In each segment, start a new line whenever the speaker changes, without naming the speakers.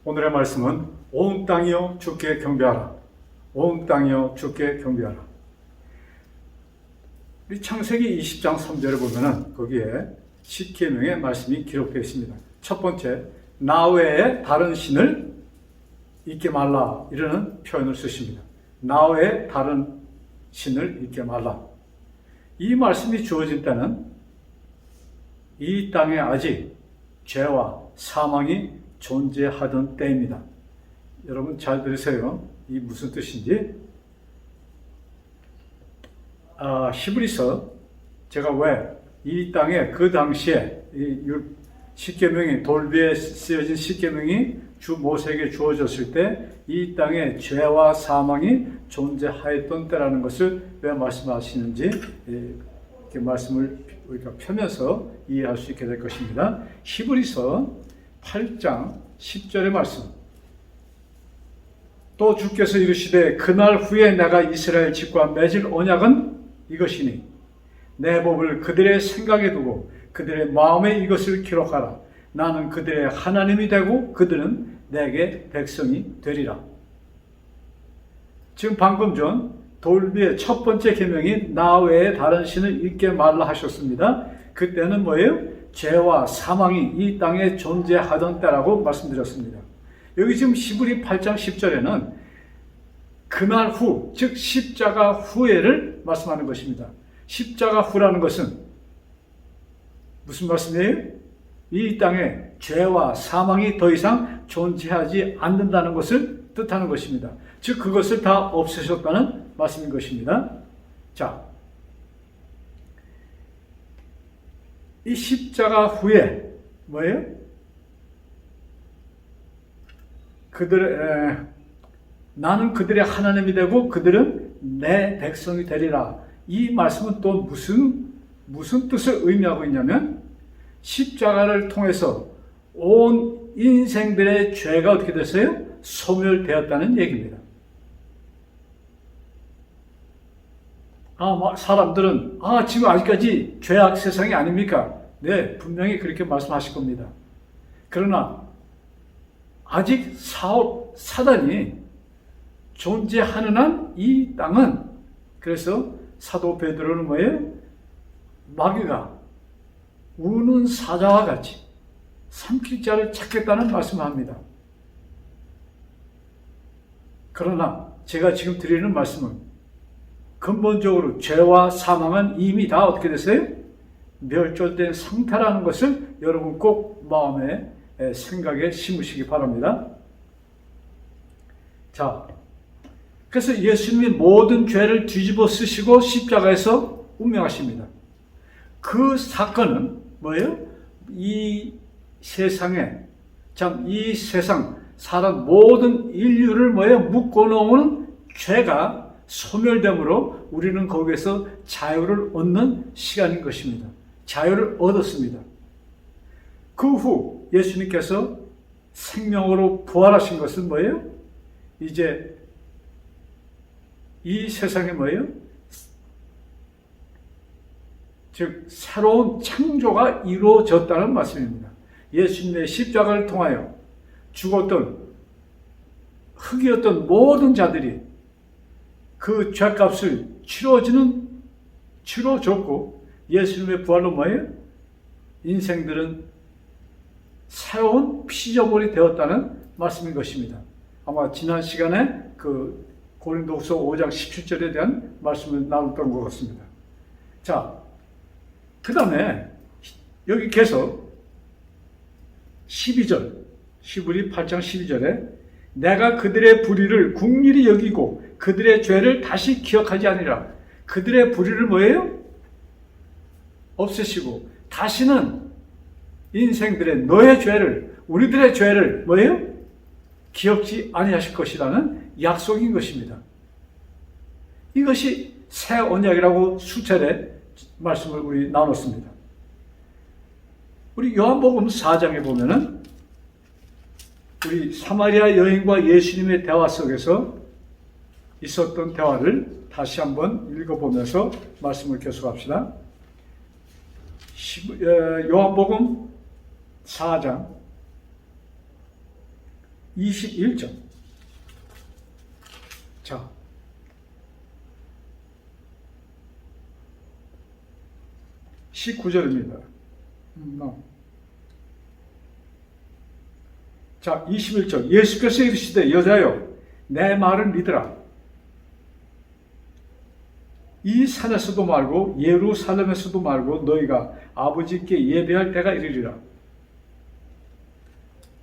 오늘의 말씀은 온 땅이여 주께 경배하라. 온 땅이여 주께 경배하라. 이 창세기 20장 3절을 보면은 거기에 10계명의 말씀이 기록되어 있습니다. 첫 번째, 나 외에 다른 신을 잊지 말라 이라는 표현을 쓰십니다. 나 외에 다른 신을 잊지 말라. 이 말씀이 주어진 때는 이 땅에 아직 죄와 사망이 존재하던 때입니다. 여러분 잘 들으세요. 이 무슨 뜻인지. 히브리서 제가 왜 이 땅에 그 당시에 이 십계명이 돌비에 쓰여진 십계명이 주 모세에게 주어졌을 때 이 땅에 죄와 사망이 존재하였던 때라는 것을 왜 말씀하시는지 이렇게 말씀을 우리가 펴면서 이해할 수 있게 될 것입니다. 히브리서 8장 10절의 말씀. 또 주께서 이르시되 그날 후에 내가 이스라엘 집과 맺을 언약은 이것이니 내 법을 그들의 생각에 두고 그들의 마음에 이것을 기록하라. 나는 그들의 하나님이 되고 그들은 내게 백성이 되리라. 지금 방금 전 돌비의 첫 번째 계명이 나 외에 다른 신을 잊게 말라 하셨습니다. 그때는 뭐예요? 죄와 사망이 이 땅에 존재하던 때라고 말씀드렸습니다. 여기 지금 히브리 8장 10절에는 그날 후, 즉 십자가 후에를 말씀하는 것입니다. 십자가 후라는 것은 무슨 말씀이에요? 이 땅에 죄와 사망이 더 이상 존재하지 않는다는 것을 뜻하는 것입니다. 즉 그것을 다 없애셨다는 말씀인 것입니다. 자, 이 십자가 후에 뭐예요? 나는 그들의 하나님이 되고 그들은 내 백성이 되리라. 이 말씀은 또 무슨 뜻을 의미하고 있냐면 십자가를 통해서 온 인생들의 죄가 어떻게 됐어요? 소멸되었다는 얘기입니다. 사람들은 지금 아직까지 죄악 세상이 아닙니까? 네, 분명히 그렇게 말씀하실 겁니다. 그러나 아직 사단이 존재하는 한 이 땅은, 그래서 사도 베드로는 뭐예요? 마귀가 우는 사자와 같이 삼킬 자를 찾겠다는 말씀을 합니다. 그러나 제가 지금 드리는 말씀은 근본적으로 죄와 사망은 이미 다 어떻게 됐어요? 멸절된 상태라는 것을 여러분 꼭 마음에 생각에 심으시기 바랍니다. 자, 그래서 예수님이 모든 죄를 뒤집어 쓰시고 십자가에서 운명하십니다. 그 사건은 뭐예요? 이 세상에, 이 세상, 사람 모든 인류를 뭐예요? 묶어놓은 죄가 소멸됨으로 우리는 거기에서 자유를 얻는 시간인 것입니다. 자유를 얻었습니다. 그 후 예수님께서 생명으로 부활하신 것은 뭐예요? 이제 이 세상에 뭐예요? 즉 새로운 창조가 이루어졌다는 말씀입니다. 예수님의 십자가를 통하여 죽었던 흙이었던 모든 자들이 그 죄값을 치러줬고 예수님의 부활로 뭐예요? 인생들은 새로운 피조물이 되었다는 말씀인 것입니다. 아마 지난 시간에 그 고린도후서 5장 17절에 대한 말씀을 나눴던 것 같습니다. 자, 그 다음에 여기 계속 12절, 히브리 8장 12절에 내가 그들의 불의를 긍휼히 여기고 그들의 죄를 다시 기억하지 아니라. 그들의 불의를 뭐예요? 없애시고 다시는 인생들의 너의 죄를, 우리들의 죄를 뭐예요? 기억지 아니하실 것이라는 약속인 것입니다. 이것이 새 언약이라고 수차례 말씀을 우리 나눴습니다. 우리 요한복음 4장에 보면은 우리 사마리아 여인과 예수님의 대화 속에서 있었던 대화를 다시 한번 읽어보면서 말씀을 계속합시다. 요한복음 4장 21절. 자, (19절입니다) 자, 21절. 예수께서 이르시되 여자여 내 말을 믿으라. 이 산에서도 말고 예루살렘에서도 말고 너희가 아버지께 예배할 때가 이르리라.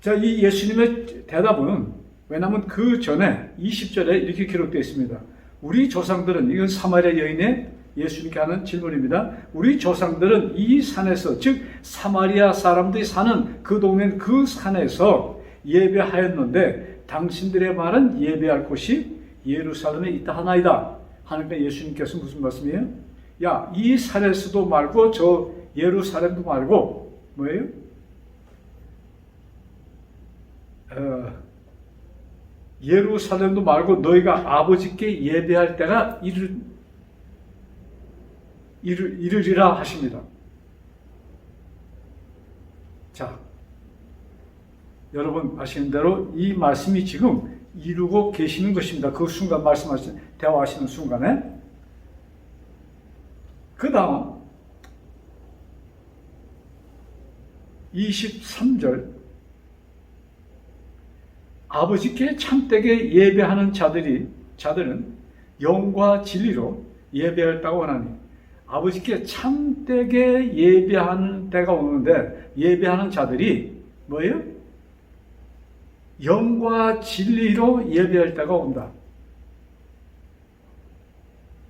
자, 이 예수님의 대답은, 왜냐하면 그 전에 20절에 이렇게 기록되어 있습니다. 우리 조상들은, 이건 사마리아 여인의 예수님께 하는 질문입니다. 우리 조상들은 이 산에서, 즉 사마리아 사람들이 사는 그 동네 그 산에서 예배하였는데 당신들의 말은 예배할 곳이 예루살렘에 있다 하나이다. 하니까 예수님께서 무슨 말씀이에요? 야, 이 산에서도 말고 저 예루살렘도 말고 뭐예요? 예루살렘도 말고 너희가 아버지께 예배할 때가 이르리라 하십니다. 자, 여러분 아시는 대로 이 말씀이 지금 이루고 계시는 것입니다. 그 순간 대화하시는 순간에. 그 다음 23절. 아버지께 참되게 예배하는 자들은 영과 진리로 예배할다고 하나니, 아버지께 참되게 예배하는 때가 오는데 예배하는 자들이 뭐예요? 영과 진리로 예배할 때가 온다.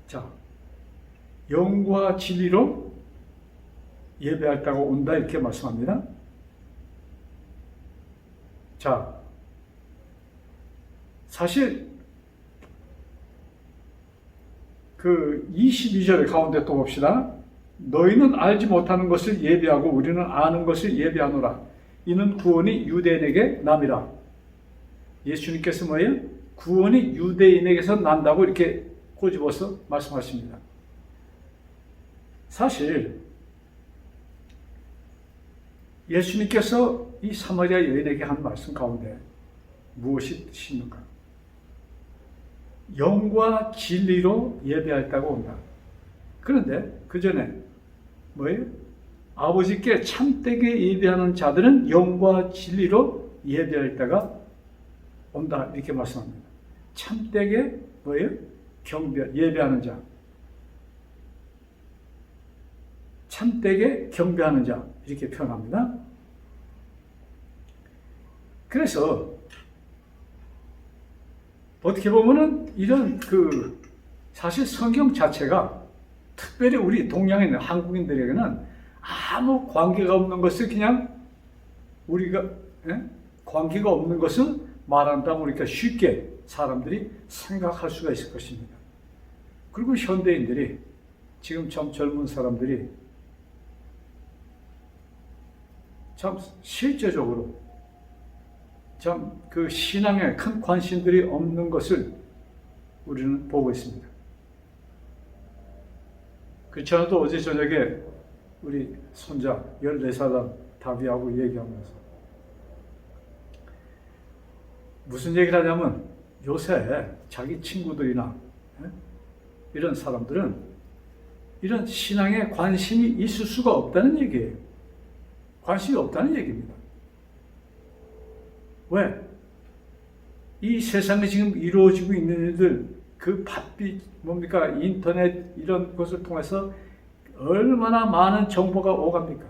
자, 영과 진리로 예배할 때가 온다, 이렇게 말씀합니다. 자, 사실 그 22절 가운데 또 봅시다. 너희는 알지 못하는 것을 예배하고 우리는 아는 것을 예배하노라. 이는 구원이 유대인에게 남이라. 예수님께서 뭐예요? 구원이 유대인에게서 난다고 이렇게 꼬집어서 말씀하십니다. 사실 예수님께서 이 사마리아 여인에게 한 말씀 가운데 무엇이 뜻입니까? 영과 진리로 예배할다고 온다. 그런데 그 전에 뭐예요? 아버지께 참되게 예배하는 자들은 영과 진리로 예배할 때가 온다, 이렇게 말씀합니다. 참되게 뭐예요? 예배하는 자. 참되게 경배하는 자, 이렇게 표현합니다. 그래서 어떻게 보면은 이런 사실 성경 자체가 특별히 우리 동양에 있는 한국인들에게는 아무 관계가 없는 것을 그냥 우리가 관계가 없는 것을 말한다고 우리가 쉽게 사람들이 생각할 수가 있을 것입니다. 그리고 현대인들이, 지금 참 젊은 사람들이 참 실제적으로 참 그 신앙에 큰 관심들이 없는 것을 우리는 보고 있습니다. 그렇지 않아도 어제 저녁에 우리 손자 14살 다비하고 얘기하면서 무슨 얘기를 하냐면, 요새 자기 친구들이나 이런 사람들은 이런 신앙에 관심이 있을 수가 없다는 얘기예요. 관심이 없다는 얘기입니다. 왜? 이 세상에 지금 이루어지고 있는 일들, 그 바삐 뭡니까? 인터넷 이런 것을 통해서 얼마나 많은 정보가 오갑니까?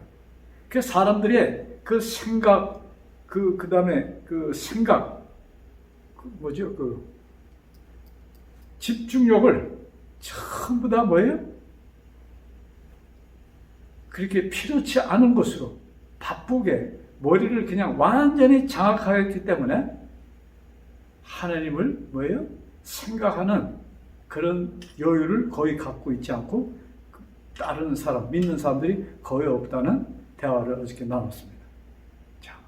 그 사람들의 그 생각, 그 다음에 그 생각, 집중력을 전부 다 뭐예요? 그렇게 필요치 않은 것으로 바쁘게 머리를 그냥 완전히 장악하였기 때문에 하나님을 뭐예요? 생각하는 그런 여유를 거의 갖고 있지 않고 따르는 사람, 믿는 사람들이 거의 없다는 대화를 어저께 나눴습니다. 자,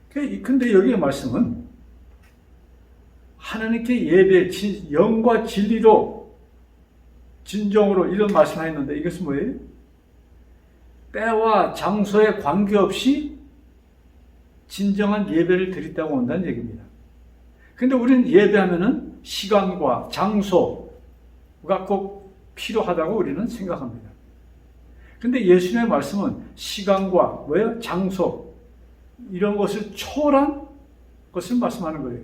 근데 여기의 말씀은 하나님께 예배, 영과 진리로, 진정으로 이런 말씀하였는데 이것은 뭐예요? 때와 장소에 관계없이 진정한 예배를 드린다고 한다는 얘기입니다. 근데 우리는 예배하면은 시간과 장소가 꼭 필요하다고 우리는 생각합니다. 근데 예수님의 말씀은 시간과 장소 이런 것을 초월한 것을 말씀하는 거예요.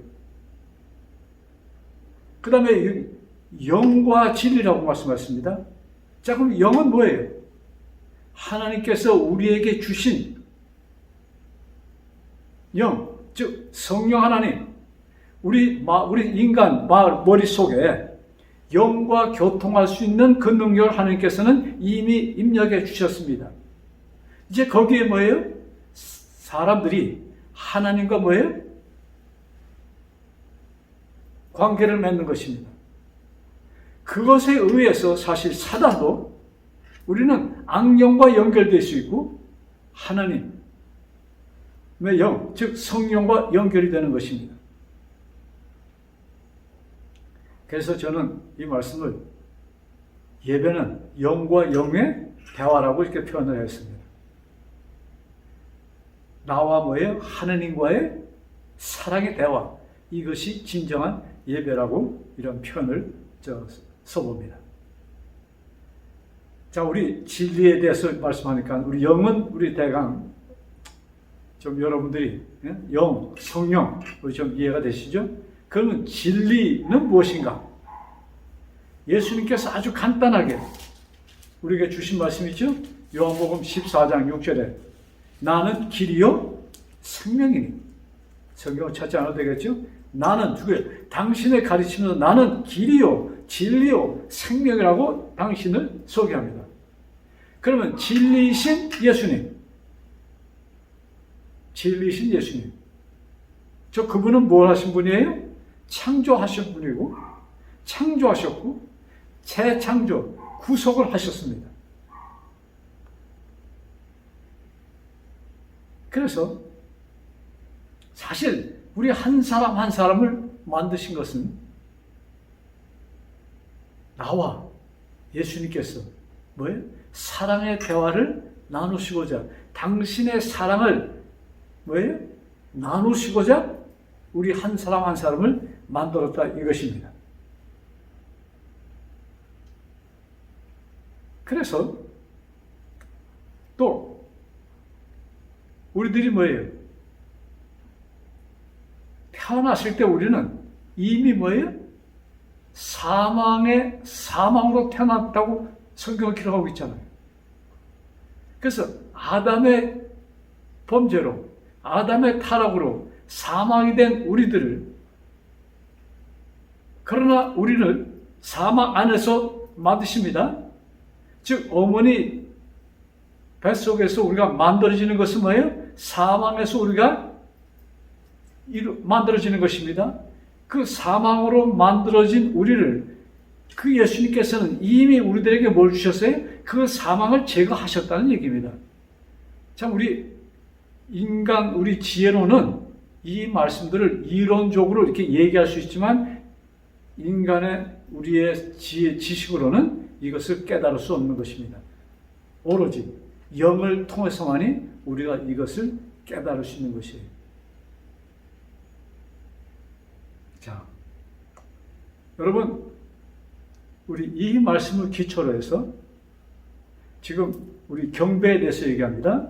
그 다음에 영과 진리라고 말씀하셨습니다. 자, 그럼 영은 뭐예요? 하나님께서 우리에게 주신 영, 즉 성령 하나님, 우리 인간 머릿속에 영과 교통할 수 있는 그 능력을 하나님께서는 이미 입력해 주셨습니다. 이제 거기에 뭐예요? 사람들이 하나님과 관계를 맺는 것입니다. 그것에 의해서 사실 사단도 우리는 악령과 연결될 수 있고 하나님의 영, 즉 성령과 연결이 되는 것입니다. 그래서 저는 이 말씀을 예배는 영과 영의 대화라고 이렇게 표현을 했습니다. 나와 하나님과의 사랑의 대화, 이것이 진정한 예배라고 이런 표현을 써봅니다. 자, 우리 진리에 대해서 말씀하니까 우리 영은 우리 대강 좀 여러분들이 영, 성령 우리 좀 이해가 되시죠? 그러면 진리는 무엇인가? 예수님께서 아주 간단하게 우리에게 주신 말씀이죠. 요한복음 14장 6절에 나는 길이요 생명이니. 성경을 찾지 않아도 되겠죠? 나는 누구예요? 당신을 가르치면서 나는 길이요 진리요 생명이라고 당신을 소개합니다. 그러면 진리이신 예수님, 진리이신 예수님, 저 그분은 뭘 하신 분이에요? 창조하신 분이고 창조하셨고 재창조, 구속을 하셨습니다. 그래서 사실 우리 한 사람 한 사람을 만드신 것은 나와 예수님께서 사랑의 대화를 나누시고자 당신의 사랑을 나누시고자 우리 한 사람 한 사람을 만들었다 이것입니다. 그래서 또 우리들이 태어났을 때 우리는 이미 사망으로 태어났다고 성경을 기록하고 있잖아요. 그래서 아담의 범죄로, 아담의 타락으로 사망이 된 우리들을, 그러나 우리를 사망 안에서 만드십니다. 즉 어머니 뱃속에서 우리가 만들어지는 것은 사망에서 우리가 만들어지는 것입니다. 그 사망으로 만들어진 우리를 그 예수님께서는 이미 우리들에게 뭘 주셨어요? 그 사망을 제거하셨다는 얘기입니다. 참 우리 인간, 우리 지혜로는 이 말씀들을 이론적으로 이렇게 얘기할 수 있지만 인간의 우리의 지식으로는 이것을 깨달을 수 없는 것입니다. 오로지 영을 통해서만이 우리가 이것을 깨달을 수 있는 것이에요. 자, 여러분, 우리 이 말씀을 기초로 해서 지금 우리 경배에 대해서 얘기합니다.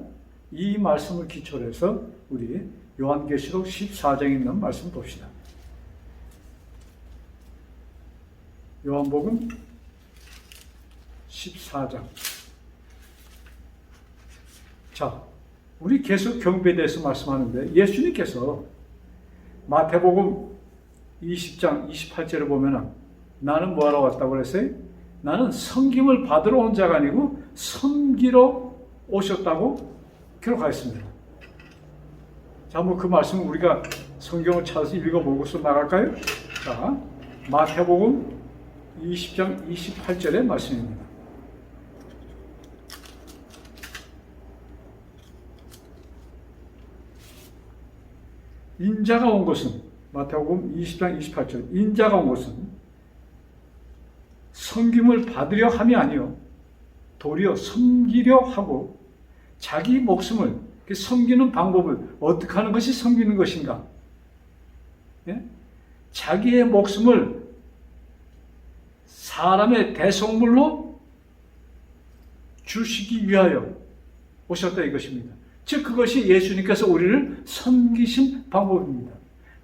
이 말씀을 기초로 해서 우리 요한계시록 14장에 있는 말씀 봅시다. 요한복음 14장. 자, 우리 계속 경배에 대해서 말씀하는데 예수님께서 마태복음 20장 28절을 보면은 나는 뭐하러 왔다고 그랬어요? 나는 섬김을 받으러 온 자가 아니고 섬기러 오셨다고 기록하였습니다. 자, 한번 그 말씀을 우리가 성경을 찾아서 읽어보고서 나갈까요? 자, 마태복음 20장 28절의 말씀입니다. 인자가 온 것은, 마태복음 20장 28절, 인자가 온 것은 섬김을 받으려 함이 아니요 도리어 섬기려 하고 자기 목숨을, 그 섬기는 방법을 어떻게 하는 것이 섬기는 것인가? 예? 자기의 목숨을 사람의 대속물로 주시기 위하여 오셨다 이것입니다. 즉 그것이 예수님께서 우리를 섬기신 방법입니다.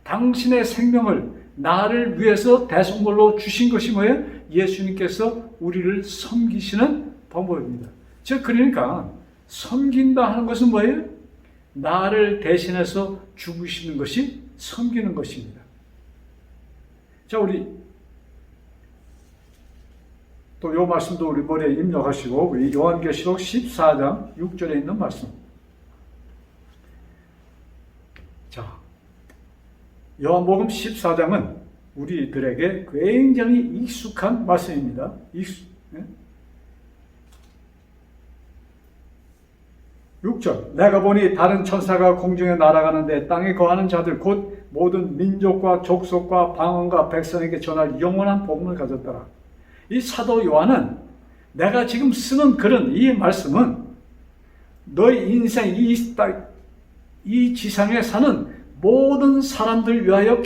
당신의 생명을 나를 위해서 대속물로 주신 것이 뭐예요? 예수님께서 우리를 섬기시는 방법입니다. 즉 그러니까 섬긴다 하는 것은 뭐예요? 나를 대신해서 죽으시는 것이 섬기는 것입니다. 자, 우리 또 이 말씀도 우리 머리에 입력하시고 우리 요한계시록 14장 6절에 있는 말씀. 자, 요한복음 14장은 우리들에게 굉장히 익숙한 말씀입니다. 예? 6절 내가 보니 다른 천사가 공중에 날아가는데 땅에 거하는 자들 곧 모든 민족과 족속과 방언과 백성에게 전할 영원한 복음을 가졌더라. 이 사도 요한은 내가 지금 쓰는 글은 이 말씀은 너의 인생 이 지상에 사는 모든 사람들 위하여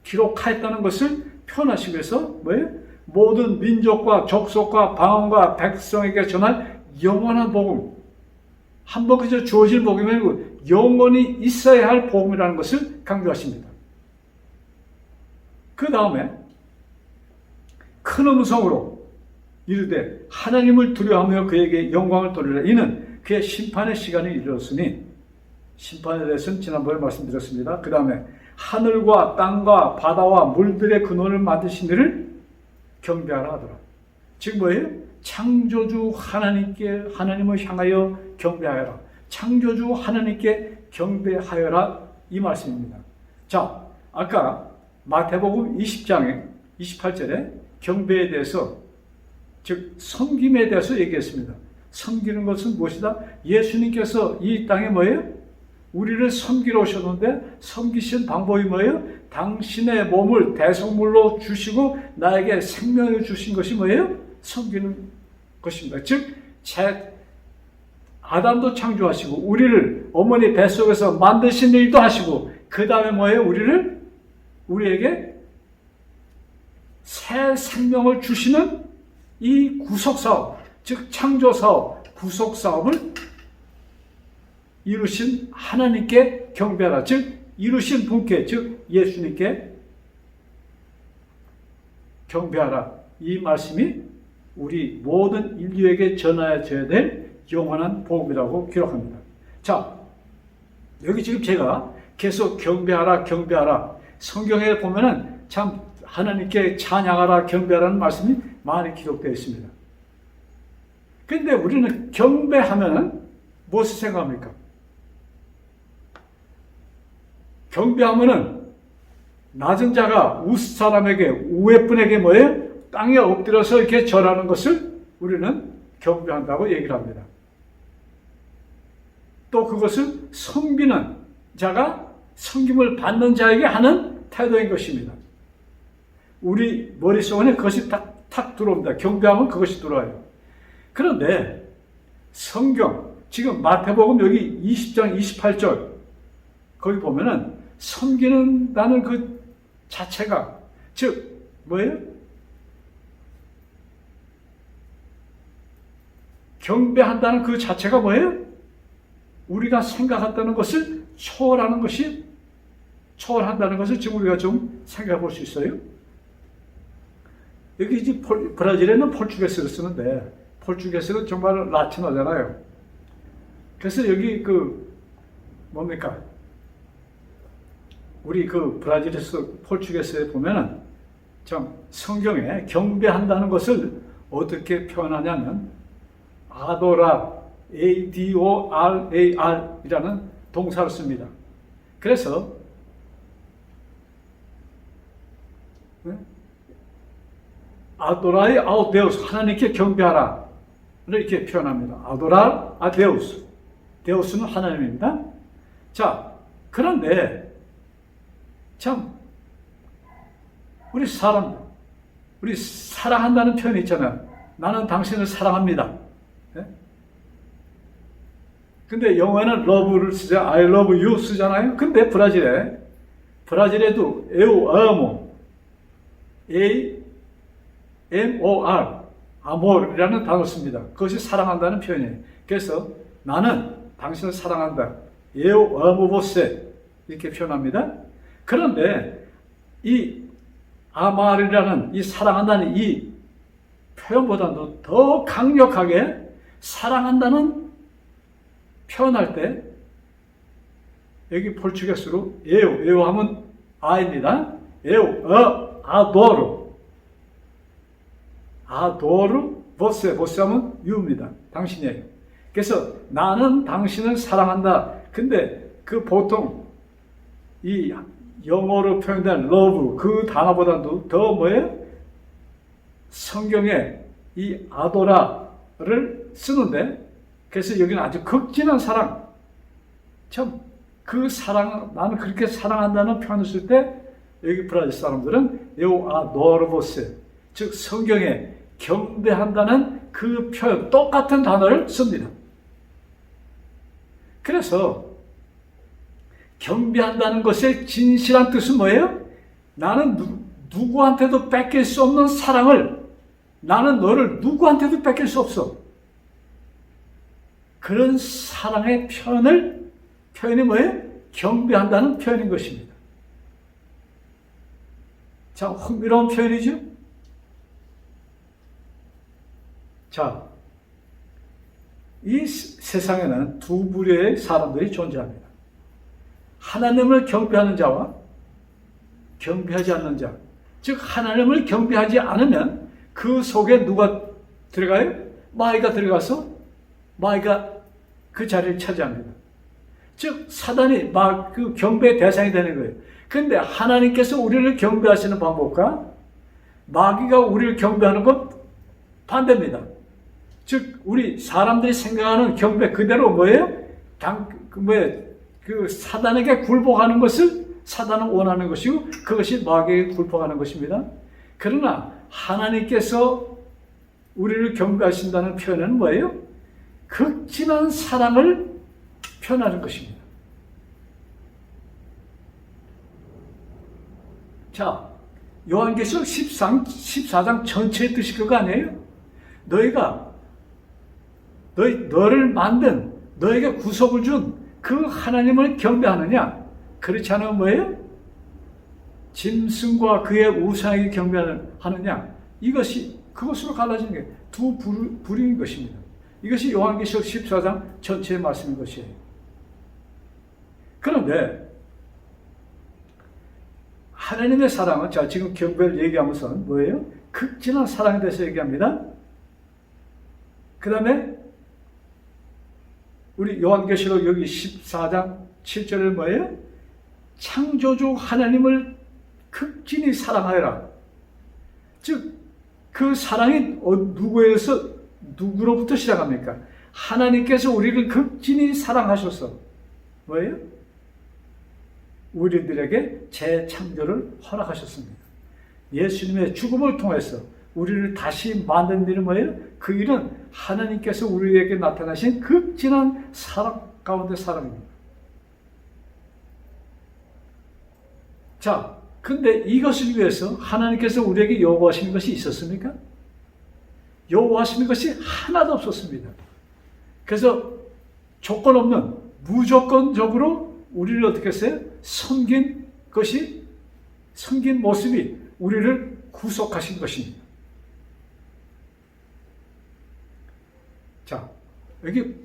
기록하였다는 것을 표현하시기 위해서 뭐예요? 모든 민족과 족속과 방언과 백성에게 전할 영원한 복음. 한번 그저 주어질 복음이 아니고 영원히 있어야 할 복음이라는 것을 강조하십니다. 그 다음에 큰 음성으로 이르되 하나님을 두려워하며 그에게 영광을 돌리라. 이는 그의 심판의 시간이 이르렀으니 심판에 대해서는 지난번에 말씀드렸습니다. 그 다음에 하늘과 땅과 바다와 물들의 근원을 만드신 이를 경배하라 하더라. 즉 뭐예요? 창조주 하나님을 향하여 경배하여라. 창조주 하나님께 경배하여라 이 말씀입니다. 자, 아까 마태복음 20장에 28절에 경배에 대해서 즉 섬김에 대해서 얘기했습니다. 섬기는 것은 무엇이다? 예수님께서 이 땅에 뭐예요? 우리를 섬기러 오셨는데 섬기신 방법이 뭐예요? 당신의 몸을 대속물로 주시고 나에게 생명을 주신 것이 뭐예요? 섬기는 것입니다. 즉 아담도 창조하시고 우리를 어머니 뱃속에서 만드신 일도 하시고 그 다음에 뭐예요? 우리에게 새 생명을 주시는 이 구속사업, 즉 창조사업, 구속사업을 이루신 하나님께 경배하라. 즉 이루신 분께, 즉 예수님께 경배하라. 이 말씀이 우리 모든 인류에게 전해져야 될 영원한 복음이라고 기록합니다. 자, 여기 지금 제가 계속 경배하라, 경배하라. 성경에 보면은 참 하나님께 찬양하라, 경배하라는 말씀이 많이 기록되어 있습니다. 그런데 우리는 경배하면은 무엇을 생각합니까? 경배하면은 낮은 자가 우스 사람에게 우회분에게 뭐예요? 땅에 엎드려서 이렇게 절하는 것을 우리는 경배한다고 얘기를 합니다. 또 그것을 섬기는 자가 섬김을 받는 자에게 하는 태도인 것입니다. 우리 머릿속에 그것이 탁 들어옵니다. 경배하면 그것이 들어와요. 그런데 성경, 지금 마태복음 여기 20장 28절 거기 보면은 섬기는다는 그 자체가 즉 뭐예요? 경배한다는 그 자체가 뭐예요? 우리가 생각한다는 것을 초월한다는 것을 지금 우리가 좀 생각해 볼 수 있어요. 여기 이제 브라질에는 포르투게스를 쓰는데 포르투게스는 정말 라틴어잖아요. 그래서 여기 뭡니까? 우리 브라질에서 포르투게스에 보면은 참 성경에 경배한다는 것을 어떻게 표현하냐면 아도라, A-D-O-R-A-R 이라는 동사를 씁니다. 그래서 아도라의 아우데우스, 하나님께 경배하라 이렇게 표현합니다. 아도라 아데우스, 데우스는 하나님입니다. 자, 그런데 참 우리 사랑한다는 표현이 있잖아요. 나는 당신을 사랑합니다. 근데 영어에는 love를 쓰자, I love you 쓰잖아요. 근데 브라질에도 eu amo, A-M-O-R, amor이라는 단어를 씁니다. 그것이 사랑한다는 표현이에요. 그래서 나는 당신을 사랑한다. eu amo você 이렇게 표현합니다. 그런데 이 아마르라는 이 사랑한다는 이 표현보다도 더 강력하게 사랑한다는 표현할 때 여기 포르투게스로 eu 하면 I입니다. eu adoro você 하면 you입니다. 당신이에요. 그래서 나는 당신을 사랑한다. 근데 그 보통 이 영어로 표현된 love 그 단어보다도 더 뭐예요? 성경에 이 아도라를 쓰는데 그래서 여기는 아주 극진한 사랑 참 그 사랑 나는 그렇게 사랑한다는 표현을 쓸 때 여기 브라질 사람들은 eu adoro você 즉 성경에 경배한다는 그 표현 똑같은 단어를 씁니다. 그래서 경배한다는 것의 진실한 뜻은 뭐예요? 나는 누구한테도 뺏길 수 없는 사랑을 나는 너를 누구한테도 뺏길 수 없어. 그런 사랑의 표현이 뭐예요? 경배한다는 표현인 것입니다. 자, 흥미로운 표현이죠? 자, 이 세상에는 두 부류의 사람들이 존재합니다. 하나님을 경배하는 자와 경배하지 않는 자. 즉 하나님을 경배하지 않으면 그 속에 누가 들어가요? 마귀가 들어가서 마귀가 그 자리를 차지합니다. 즉 사단이 막 그 경배의 대상이 되는 거예요. 그런데 하나님께서 우리를 경배하시는 방법과 마귀가 우리를 경배하는 것 반대입니다. 즉 우리 사람들이 생각하는 경배 그대로 뭐예요? 그 사단에게 굴복하는 것을 사단은 원하는 것이고 그것이 마귀에게 굴복하는 것입니다. 그러나 하나님께서 우리를 경배하신다는 표현은 뭐예요? 극진한 사랑을 표현하는 것입니다. 자, 요한계시록 14장 전체의 뜻이 그거 아니에요? 너를 만든, 너에게 구속을 준 그 하나님을 경배하느냐? 그렇지 않으면 뭐예요? 짐승과 그의 우상에게 경배하느냐? 그것으로 갈라지는 게 두 부류인 것입니다. 이것이 요한계시록 14장 전체의 말씀인 것이에요. 그런데 하나님의 사랑은 자 지금 경배를 얘기하면서 뭐예요? 극진한 사랑에 대해서 얘기합니다. 그 다음에 우리 요한계시록 여기 14장 7절에 뭐예요? 창조주 하나님을 극진히 사랑하여라. 즉 그 사랑이 누구로부터 시작합니까? 하나님께서 우리를 극진히 사랑하셔서 뭐예요? 우리들에게 재창조를 허락하셨습니다. 예수님의 죽음을 통해서 우리를 다시 만든 일은 뭐예요? 그 일은 하나님께서 우리에게 나타나신 극진한 사랑 가운데 사랑입니다. 자, 근데 이것을 위해서 하나님께서 우리에게 요구하시는 것이 있었습니까? 요구하시는 것이 하나도 없었습니다. 그래서 조건 없는 무조건적으로 우리를 어떻게 했어요? 섬긴 모습이 우리를 구속하신 것입니다. 자, 여기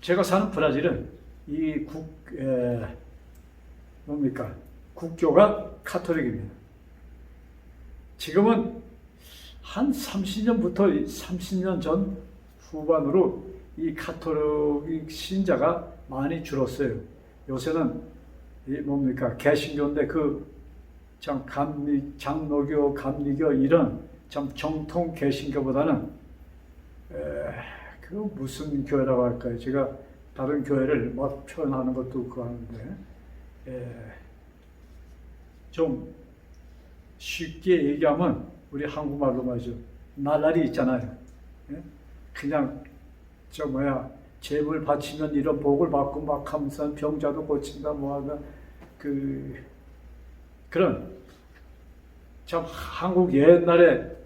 제가 사는 브라질은 국교가 카톨릭입니다. 지금은 한 30년 전 후반으로 이 카톨릭 신자가 많이 줄었어요. 요새는 개신교인데 참 장로교, 감리교 이런 참 정통 개신교보다는 무슨 교회라고 할까요? 제가 다른 교회를 막 표현하는 것도 그거 하는데 좀 쉽게 얘기하면 우리 한국말로 말이죠. 나날이 있잖아요. 그냥 제물 바치면 이런 복을 받고 막 하면서 병자도 고친다 뭐하다 그런 참 한국 옛날에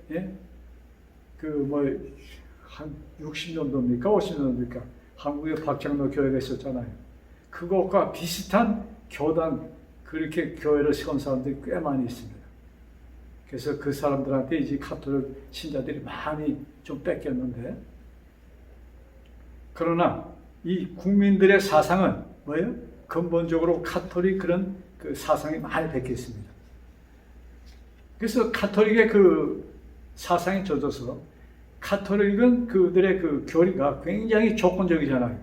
한 60년도입니까 50년도입니까 한국에 박장로 교회가 있었잖아요. 그것과 비슷한 교단 그렇게 교회를 세운 사람들이 꽤 많이 있습니다. 그래서 그 사람들한테 이제 가톨릭 신자들이 많이 좀 뺏겼는데, 그러나 이 국민들의 사상은 뭐예요? 근본적으로 가톨릭 그런 그 사상이 많이 베껴 있습니다. 그래서 가톨릭의 그 사상이 젖어서 가톨릭은 그들의 그 교리가 굉장히 조건적이잖아요.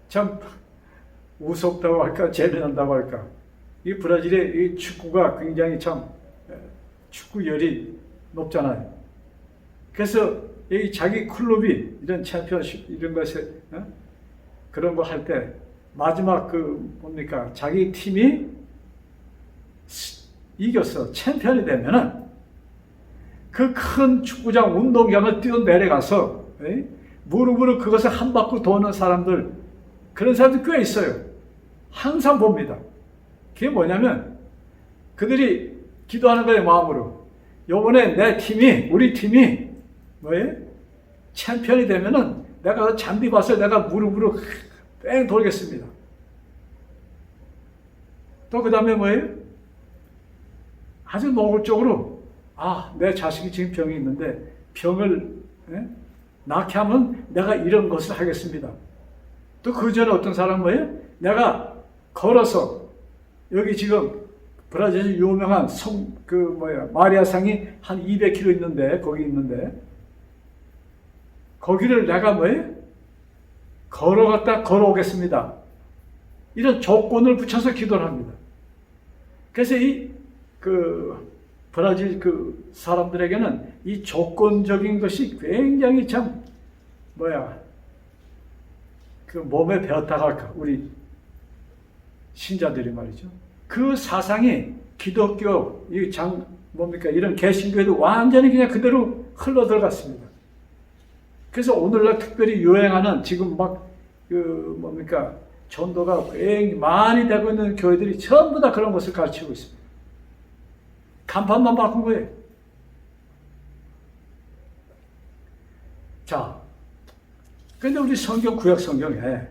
참 우습다고 할까 재미난다고 할까. 이 브라질의 이 축구가 굉장히 참 축구열이 높잖아요. 그래서 이 자기 클럽이 이런 챔피언십 이런 것에 그런 거 할 때 마지막 자기 팀이 이겨서 챔피언이 되면은 그 큰 축구장 운동장을 뛰어내려가서 무릎으로 그것을 한 바퀴 도는 사람들, 그런 사람들 꽤 있어요. 항상 봅니다. 그게 뭐냐면 그들이 기도하는 거예요. 마음으로 요번에 우리 팀이 뭐예요? 챔피언이 되면은 내가 잔디밭을 내가 무릎으로 뺑 돌겠습니다. 또 그 다음에 뭐예요? 아주 노골적으로 내 자식이 지금 병이 있는데 병을 낫게 하면 내가 이런 것을 하겠습니다. 또 그 전에 어떤 사람은 뭐예요? 내가 걸어서 여기 지금 브라질에서 유명한 마리아상이 한 200km 있는데 거기 있는데 거기를 내가 뭐예요? 걸어오겠습니다. 이런 조건을 붙여서 기도를 합니다. 그래서 브라질 사람들에게는 이 조건적인 것이 굉장히 참 몸에 배었다고 할까, 우리 신자들이 말이죠. 그 사상이 기독교 이런 개신교에도 완전히 그냥 그대로 흘러 들어갔습니다. 그래서 오늘날 특별히 유행하는 지금 전도가 굉장히 많이 되고 있는 교회들이 전부 다 그런 것을 가르치고 있습니다. 간판만 바꾼 거예요. 자, 근데 우리 구약 성경에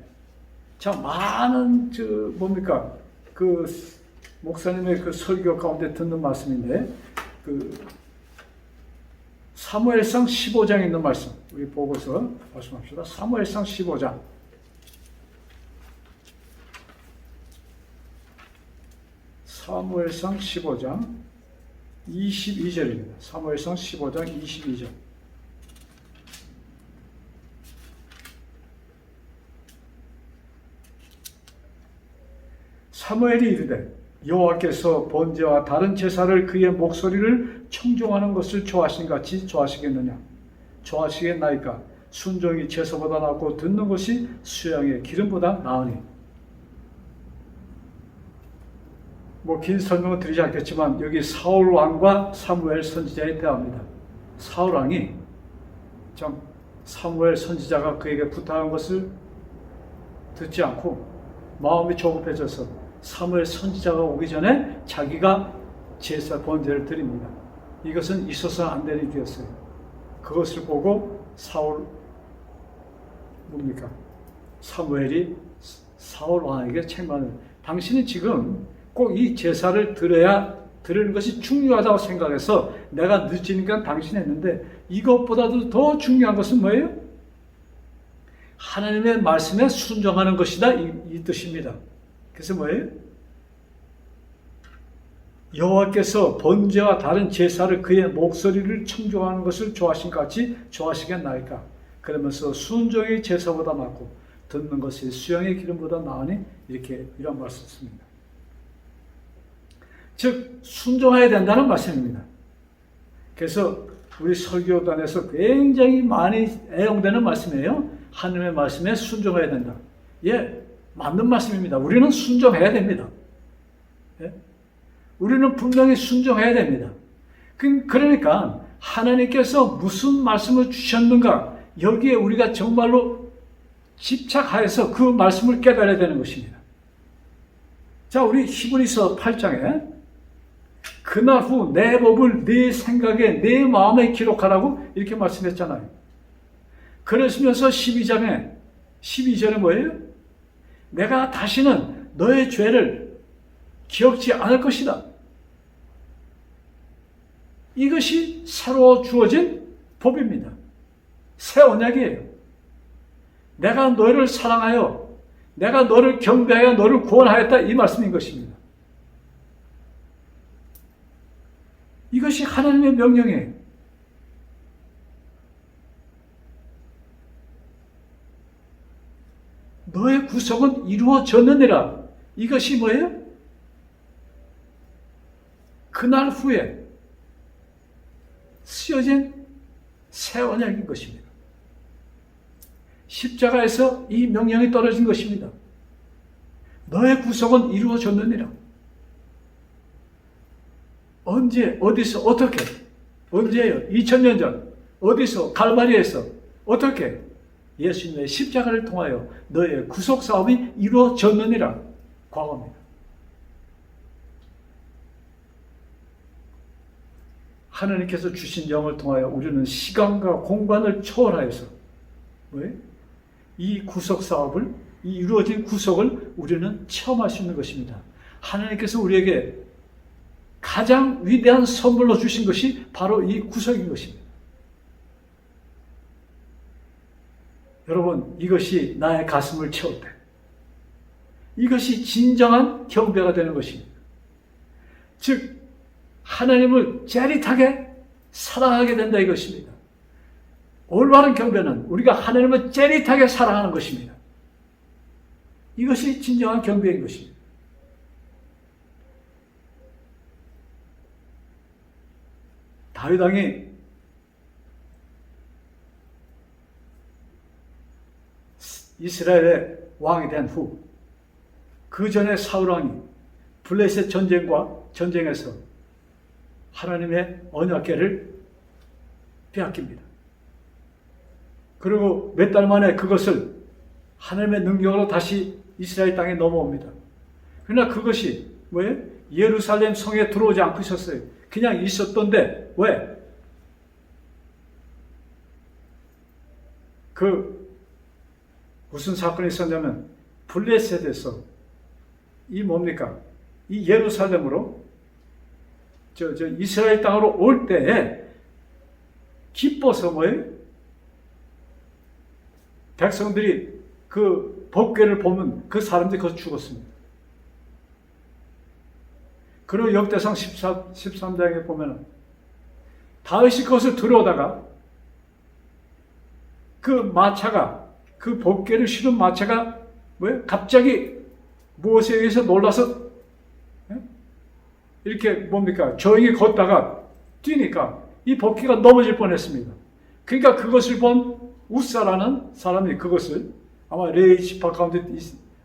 참 많은 목사님의 그 설교 가운데 듣는 말씀인데 사무엘상 15장에 있는 말씀 우리 보고서 말씀합시다. 사무엘상 15장 사무엘상 15장 22절입니다. 사무엘상 15장 22절. 사무엘이 이르되 여호와께서 번제와 다른 제사를 그의 목소리를 청종하는 것을 좋아하신 같이 좋아하시겠느냐? 좋아하시겠나이까? 순종이 제사보다 낫고 듣는 것이 수양의 기름보다 나으니. 긴 설명은 드리지 않겠지만 여기 사울 왕과 사무엘 선지자에 대합니다. 사울 왕이 참 사무엘 선지자가 그에게 부탁한 것을 듣지 않고 마음이 조급해져서 사무엘 선지자가 오기 전에 자기가 제사 번제를 드립니다. 이것은 있어서는 안 되는 일이었어요. 그것을 보고 사무엘이 사울 왕에게 책망을, 당신이 지금 꼭 이 제사를 드리는 것이 중요하다고 생각해서 내가 늦으니까 당신이 했는데 이것보다도 더 중요한 것은 뭐예요? 하나님의 말씀에 순종하는 것이다, 이 뜻입니다. 그래서 뭐예요? 여호와께서 번제와 다른 제사를 그의 목소리를 청종하는 것을 좋아하신 같이 좋아하시겠나이까? 그러면서 순종이 제사보다 낫고 듣는 것이 수양의 기름보다 나으니 이런 말씀을 씁니다. 즉 순종해야 된다는 말씀입니다. 그래서 우리 설교단에서 굉장히 많이 애용되는 말씀이에요. 하나님의 말씀에 순종해야 된다. 맞는 말씀입니다. 우리는 순종해야 됩니다. 우리는 분명히 순종해야 됩니다. 그러니까 하나님께서 무슨 말씀을 주셨는가, 여기에 우리가 정말로 집착하여서 그 말씀을 깨달아야 되는 것입니다. 자, 우리 히브리서 8장에 그날 후 내 법을 내 생각에 내 마음에 기록하라고 이렇게 말씀했잖아요. 그러시면서 12절에 뭐예요? 내가 다시는 너의 죄를 기억지 않을 것이다. 이것이 새로 주어진 법입니다. 새 언약이에요. 내가 너를 사랑하여 내가 너를 경배하여 너를 구원하였다, 이 말씀인 것입니다. 이것이 하나님의 명령이에요. 너의 구속은 이루어졌느니라. 이것이 뭐예요? 그날 후에 쓰여진 새 언약인 것입니다. 십자가에서 이 명령이 떨어진 것입니다. 너의 구속은 이루어졌느니라. 언제, 어디서, 어떻게? 언제예요? 2000년 전. 어디서? 갈바리에서. 어떻게? 예수님의 십자가를 통하여 너의 구속 사업이 이루어졌느니라. 과거입니다. 하나님께서 주신 영을 통하여 우리는 시간과 공간을 초월하여서 이 구속 사업을, 이 이루어진 구속을 우리는 체험할 수 있는 것입니다. 하나님께서 우리에게 가장 위대한 선물로 주신 것이 바로 이 구속인 것입니다. 여러분, 이것이 나의 가슴을 채울 때, 이것이 진정한 경배가 되는 것입니다. 즉, 하나님을 짜릿하게 사랑하게 된다, 이것입니다. 올바른 경배는 우리가 하나님을 짜릿하게 사랑하는 것입니다. 이것이 진정한 경배인 것입니다. 다윗 왕이 이스라엘의 왕이 된 후, 그 전에 사울 왕이 블레셋 전쟁에서 하나님의 언약궤를 빼앗깁니다. 그리고 몇 달 만에 그것을 하나님의 능력으로 다시 이스라엘 땅에 넘어옵니다. 그러나 그것이 뭐예요? 예루살렘 성에 들어오지 않고 있었어요. 그냥 있었던데, 왜? 무슨 사건이 있었냐면, 블레셋에서 이 뭡니까? 이 예루살렘으로 이스라엘 땅으로 올 때에 기뻐서 뭐예요? 백성들이 그 법궤를 보면 그 사람들이 거기서 죽었습니다. 그리고 역대상 13장에 보면 다윗이 그것을 들어오다가 그 마차가, 그 법궤를 실은 마차가 뭐예요? 갑자기 무엇에 의해서 놀라서 이렇게 뭡니까? 조용히 걷다가 뛰니까 이 법궤가 넘어질 뻔했습니다. 그러니까 그것을 본 우사라는 사람이 그것을, 아마 레위 지파 가운데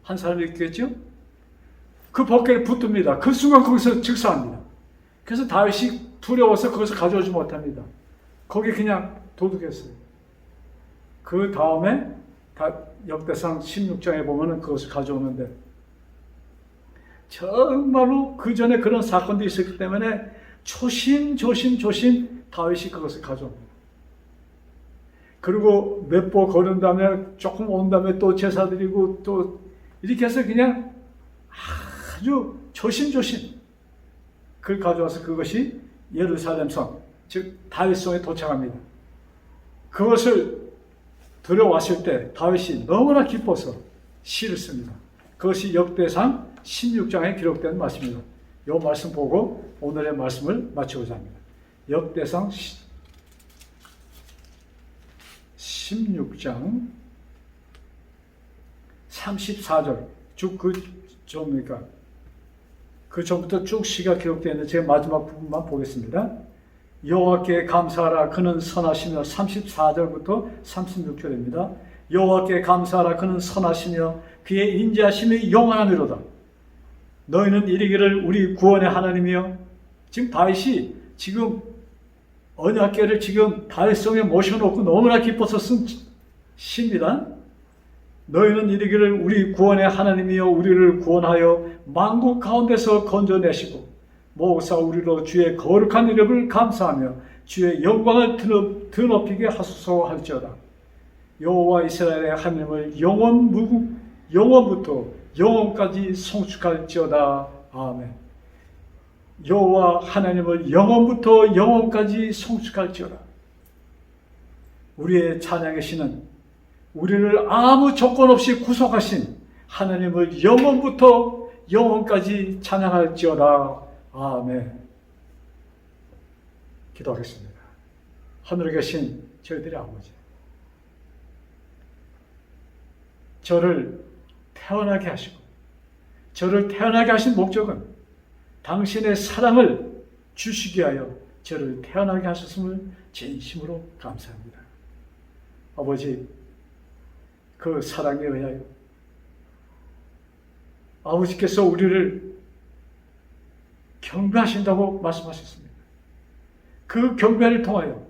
한 사람이 있겠죠? 그 법궤를 붙듭니다. 그 순간 거기서 즉사합니다. 그래서 다윗이 두려워서 그것을 가져오지 못합니다. 거기 그냥 도둑했어요. 그 다음에 역대상 16장에 보면은 그것을 가져오는데, 정말로 그 전에 그런 사건도 있었기 때문에 조심 다윗이 그것을 가져옵니다. 그리고 몇 보 걸은 다음에 조금 온 다음에 또 제사 드리고 또 이렇게 해서 그냥 아주 조심 그걸 가져와서 그것이 예루살렘 성, 즉 다윗성에 도착합니다. 그것을 들어왔을 때 다윗이 너무나 기뻐서 시를 씁니다. 그것이 역대상 16장에 기록된 말씀입니다. 이 말씀 보고 오늘의 말씀을 마치고자 합니다. 역대상 16장 34절 쭉 그 전부터 쭉 시가 기록되어 있는데 제가 마지막 부분만 보겠습니다. 여호와께 감사하라, 그는 선하시며, 34절부터 36절입니다. 여호와께 감사하라, 그는 선하시며 그의 인자하심이 영원하미로다. 너희는 이르기를 우리 구원의 하나님이여. 지금 다윗이 지금 언약궤를 지금 다윗성에 모셔놓고 너무나 기뻐서 쓴 시입니다. 너희는 이르기를 우리 구원의 하나님이여 우리를 구원하여 만국 가운데서 건져내시고 모사 우리로 주의 거룩한 이름을 감사하며 주의 영광을 드높이게 하소서 할지어다. 여호와 이스라엘의 하나님을 영원부터 영원까지 송축할지어다. 아멘. 여호와 하나님을 영원부터 영원까지 송축할지어다. 우리의 찬양의 신은 우리를 아무 조건 없이 구속하신 하나님을 영원부터 영원까지 찬양할지어다. 아멘. 기도하겠습니다. 하늘에 계신 저희들의 아버지, 저를 태어나게 하시고 저를 태어나게 하신 목적은 당신의 사랑을 주시기 위하여 저를 태어나게 하셨음을 진심으로 감사합니다. 아버지, 그 사랑에 의하여 아버지께서 우리를 경배하신다고 말씀하셨습니다. 그 경배를 통하여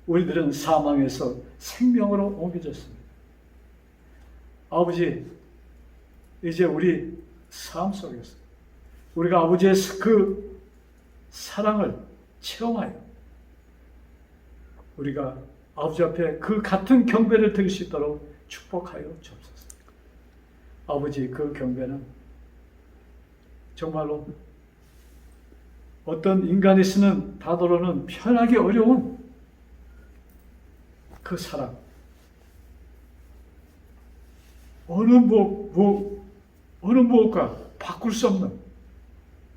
우리들은 사망에서 생명으로 옮겨졌습니다. 아버지, 이제 우리 삶 속에서 우리가 아버지의 그 사랑을 체험하여 우리가 아버지 앞에 그 같은 경배를 드릴 수 있도록 축복하여 주옵소서. 아버지, 그 경배는 정말로 어떤 인간이 쓰는 단어로는 표현하기 어려운 그 사랑, 어느 무엇과 바꿀 수 없는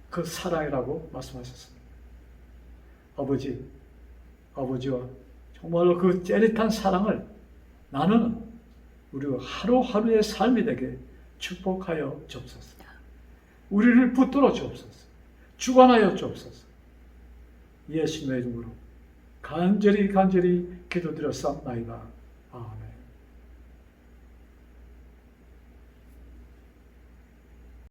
그 사랑이라고 말씀하셨습니다. 아버지와 정말로 그 째릿한 사랑을 나누는 우리 하루하루의 삶이 되게 축복하여 주옵소서. 우리를 붙들어 주옵소서. 주관하여 주옵소서. 예수님의 이름으로 간절히 기도드렸사옵나이다. 아멘.